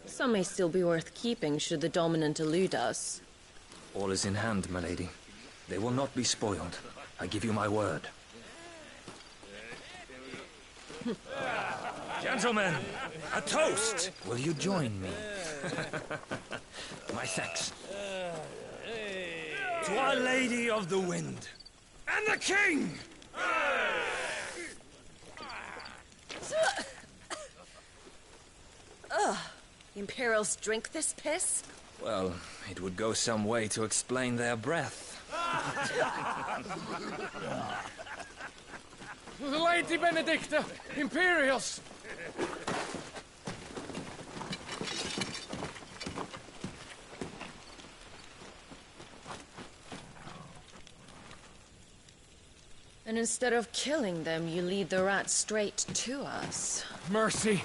Some may still be worth keeping should the Dominant elude us. All is in hand, my lady. They will not be spoiled. I give you my word. Gentlemen, a toast! Will you join me? My thanks. To Our Lady of the Wind. And the King! Ugh. The Imperials drink this piss? Well, it would go some way to explain their breath. The Lady Benedicta! Imperials! And instead of killing them, you lead the rats straight to us. Mercy!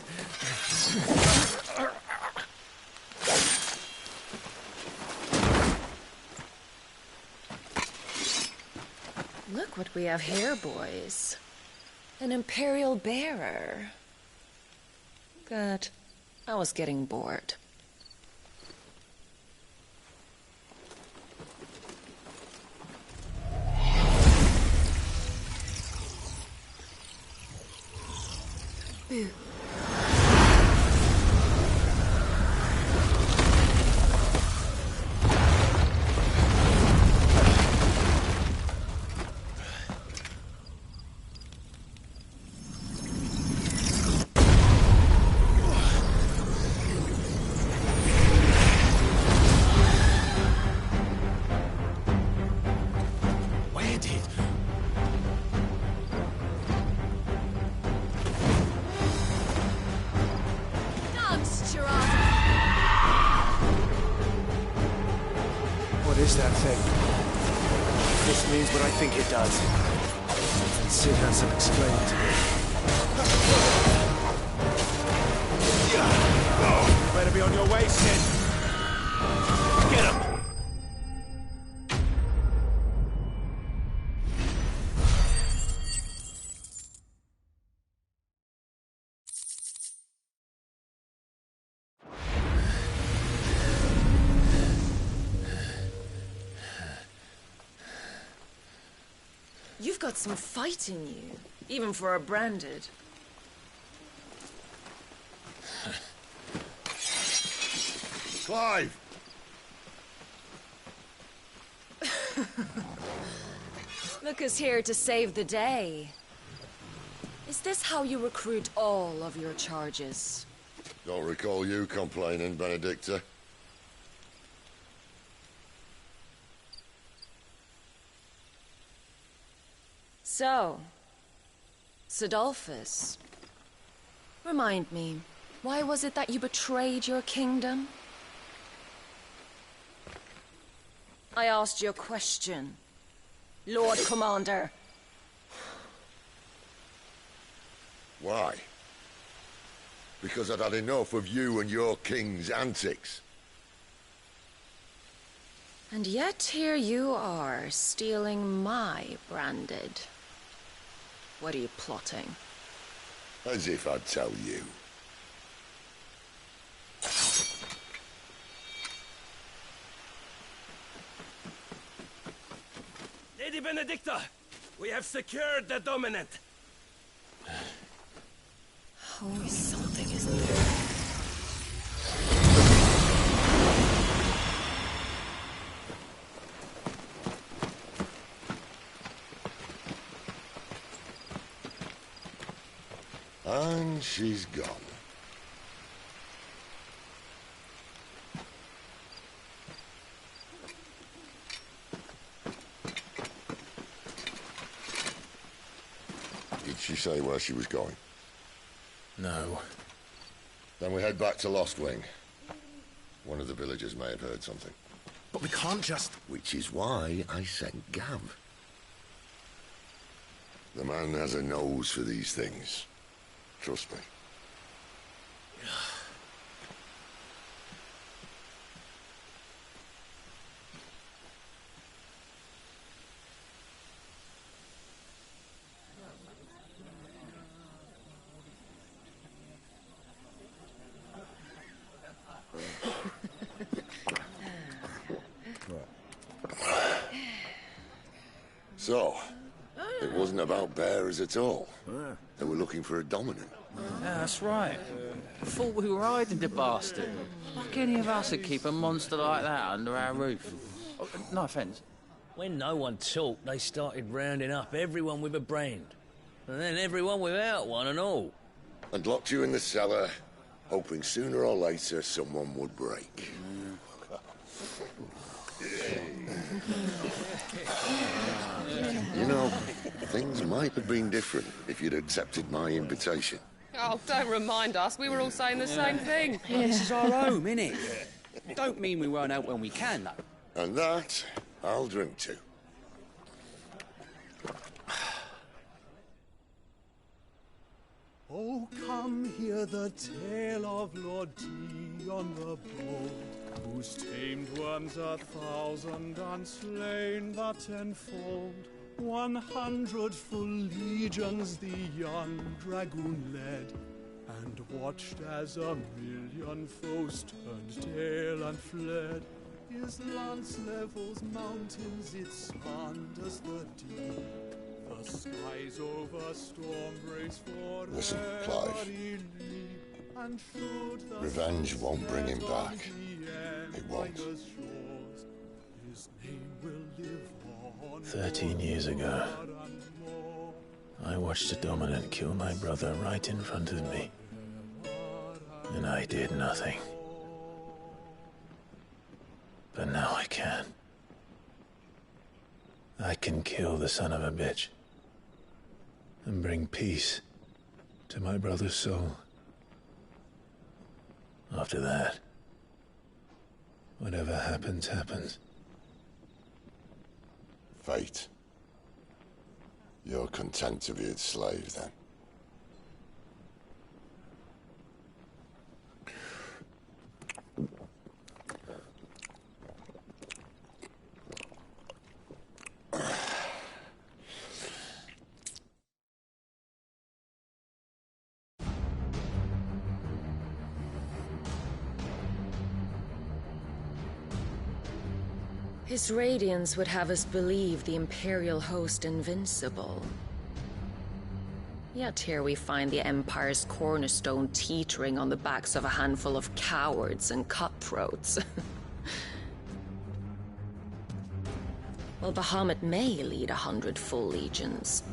Look what we have here, boys. An Imperial bearer. Good. I was getting bored. Boo. What is that thing? This means what I think it does. And Sid hasn't explained to me. Better be on your way, Sid. Get him! You've got some fight in you, even for a branded. Clive! Look who's here to save the day. Is this how you recruit all of your charges? Don't recall you complaining, Benedicta. So, Sidolphus, remind me, why was it that you betrayed your kingdom? I asked you a question, Lord Commander. Why? Because I'd had enough of you and your king's antics. And yet here you are, stealing my branded. What are you plotting? As if I'd tell you. Lady Benedicta, we have secured the dominant. Always something, isn't there? And she's gone. Did she say where she was going? No. Then we head back to Lost Wing. One of the villagers may have heard something. But we can't just... Which is why I sent Gav. The man has a nose for these things. Trust me. So, it wasn't about bearers at all. They were looking for a dominant. Yeah, that's right. I thought we were hiding the bastard. Like any of us would keep a monster like that under our roof. Oh, no offence. When no one talked, they started rounding up everyone with a brand. And then everyone without one and all. And locked you in the cellar, hoping sooner or later someone would break. You know, things might have been different if you'd accepted my invitation. Oh, don't remind us. We were all saying the same thing. This is our home, innit? Don't mean we won't help when we can, though. And that, I'll drink to. Oh, come hear the tale of Lord Dion the Bold, whose tamed worms 1,000 and slain the tenfold. 100 full legions the young dragoon led, and watched as 1,000,000 foes turned tail and fled. His lance levels mountains, it spanders the deep. The skies over storm breaks for Listen, Clive. Revenge won't bring him back. It won't. 13 years ago, I watched a dominant kill my brother right in front of me. And I did nothing. But now I can. I can kill the son of a bitch and bring peace to my brother's soul. After that, whatever happens, happens. Fate. You're content to be its slave, then? His radiance would have us believe the Imperial host invincible. Yet here we find the Empire's cornerstone teetering on the backs of a handful of cowards and cutthroats. Well, Bahamut may lead 100 full legions.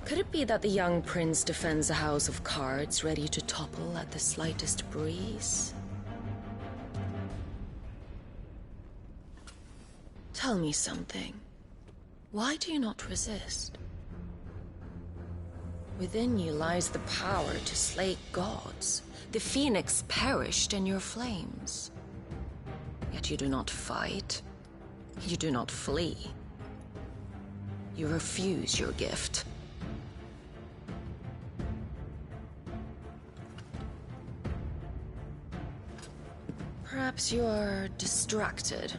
Could it be that the young prince defends a house of cards ready to topple at the slightest breeze? Tell me something. Why do you not resist? Within you lies the power to slay gods. The phoenix perished in your flames. Yet you do not fight. You do not flee. You refuse your gift. Perhaps you are distracted.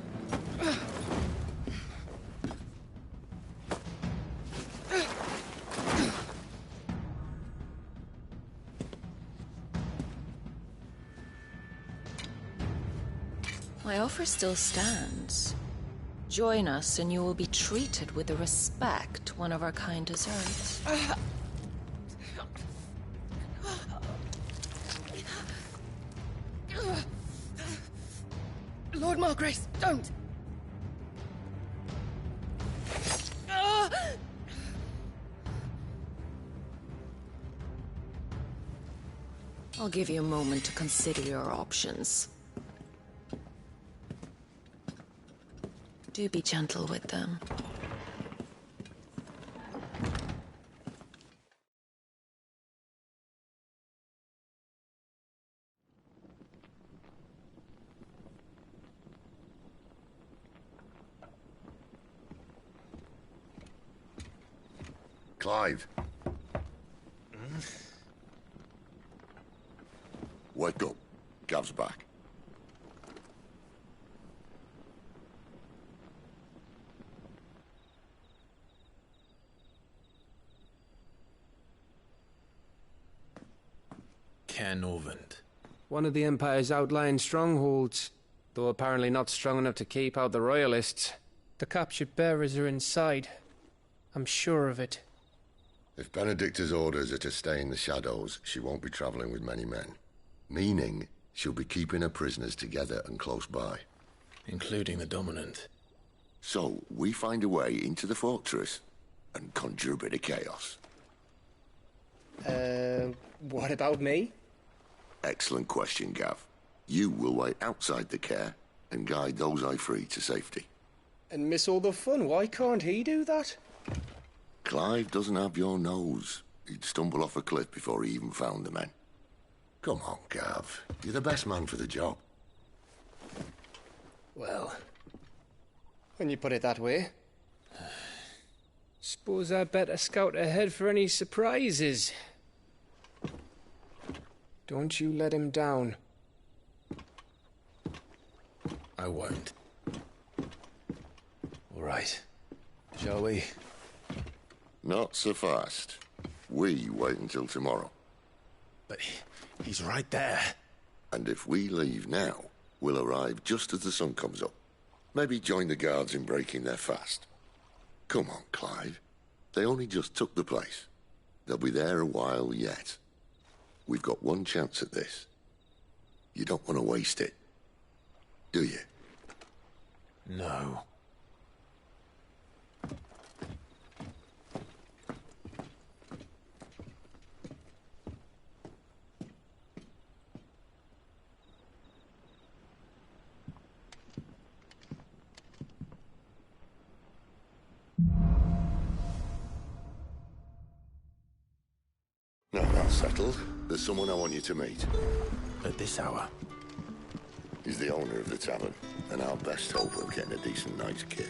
My offer still stands. Join us and you will be treated with the respect one of our kind deserves. Lord Margrace, don't! I'll give you a moment to consider your options. Do be gentle with them. Clive. Wake up. Gav's back. Canovant. One of the Empire's outlying strongholds, though apparently not strong enough to keep out the Royalists. The captured bearers are inside. I'm sure of it. If Benedicta's orders are to stay in the shadows, she won't be traveling with many men. Meaning, she'll be keeping her prisoners together and close by. Including the Dominant. So, we find a way into the fortress and conjure a bit of chaos. What about me? Excellent question, Gav. You will wait outside the care and guide those I free to safety. And miss all the fun. Why can't he do that? Clive doesn't have your nose. He'd stumble off a cliff before he even found the men. Come on, Gav. You're the best man for the job. Well, when you put it that way. Suppose I'd better scout ahead for any surprises. Don't you let him down. I won't. All right. Shall we? Not so fast. We wait until tomorrow. But he's right there. And if we leave now, we'll arrive just as the sun comes up. Maybe join the guards in breaking their fast. Come on, Clive. They only just took the place. They'll be there a while yet. We've got one chance at this. You don't want to waste it, do you? No. Now that's settled. There's someone I want you to meet. At this hour? He's the owner of the tavern, and our best hope of getting a decent night's kip.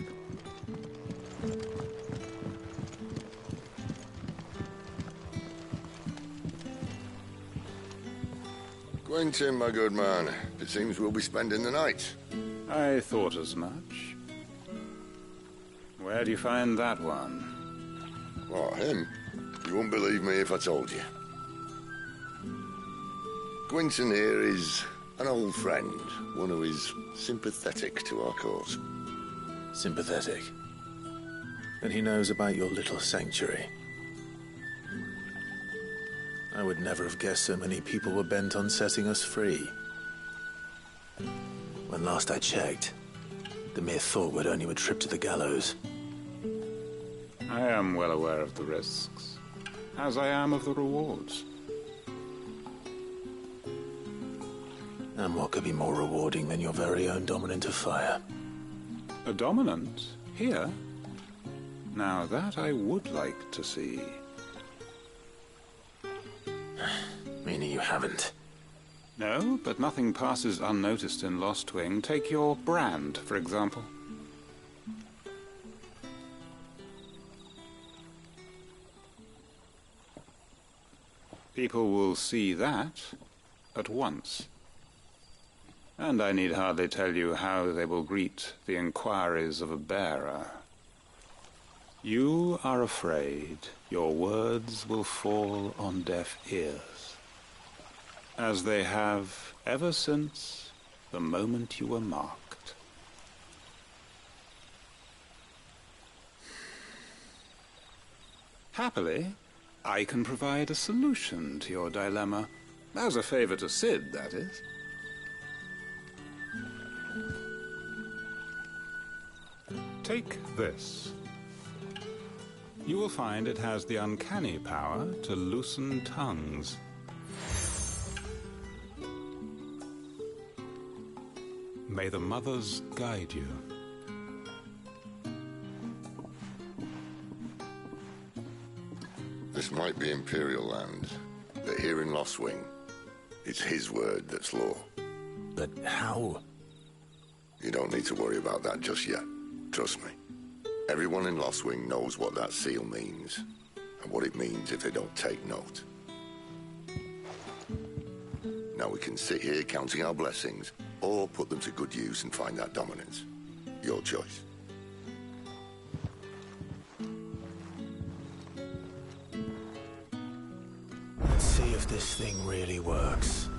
Quentin, my good man. It seems we'll be spending the night. I thought as much. Where do you find that one? Oh, him? You wouldn't believe me if I told you. Quentin here is an old friend, one who is sympathetic to our cause. Sympathetic? Then he knows about your little sanctuary. I would never have guessed so many people were bent on setting us free. When last I checked, the mere thought would earn you a trip to the gallows. I am well aware of the risks, as I am of the rewards. And what could be more rewarding than your very own dominant of fire? A dominant? Here? Now that I would like to see. Meaning you haven't? No, but nothing passes unnoticed in Lost Wing. Take your brand, for example. People will see that at once. And I need hardly tell you how they will greet the inquiries of a bearer. You are afraid your words will fall on deaf ears, as they have ever since the moment you were marked. Happily, I can provide a solution to your dilemma, as a favor to Sid, that is. Take this. You will find it has the uncanny power to loosen tongues. May the mothers guide you. This might be Imperial land, but here in Lost Wing, it's his word that's law. But how? You don't need to worry about that just yet. Trust me. Everyone in Lost Wing knows what that seal means, and what it means if they don't take note. Now we can sit here counting our blessings, or put them to good use and find that dominance. Your choice. Let's see if this thing really works.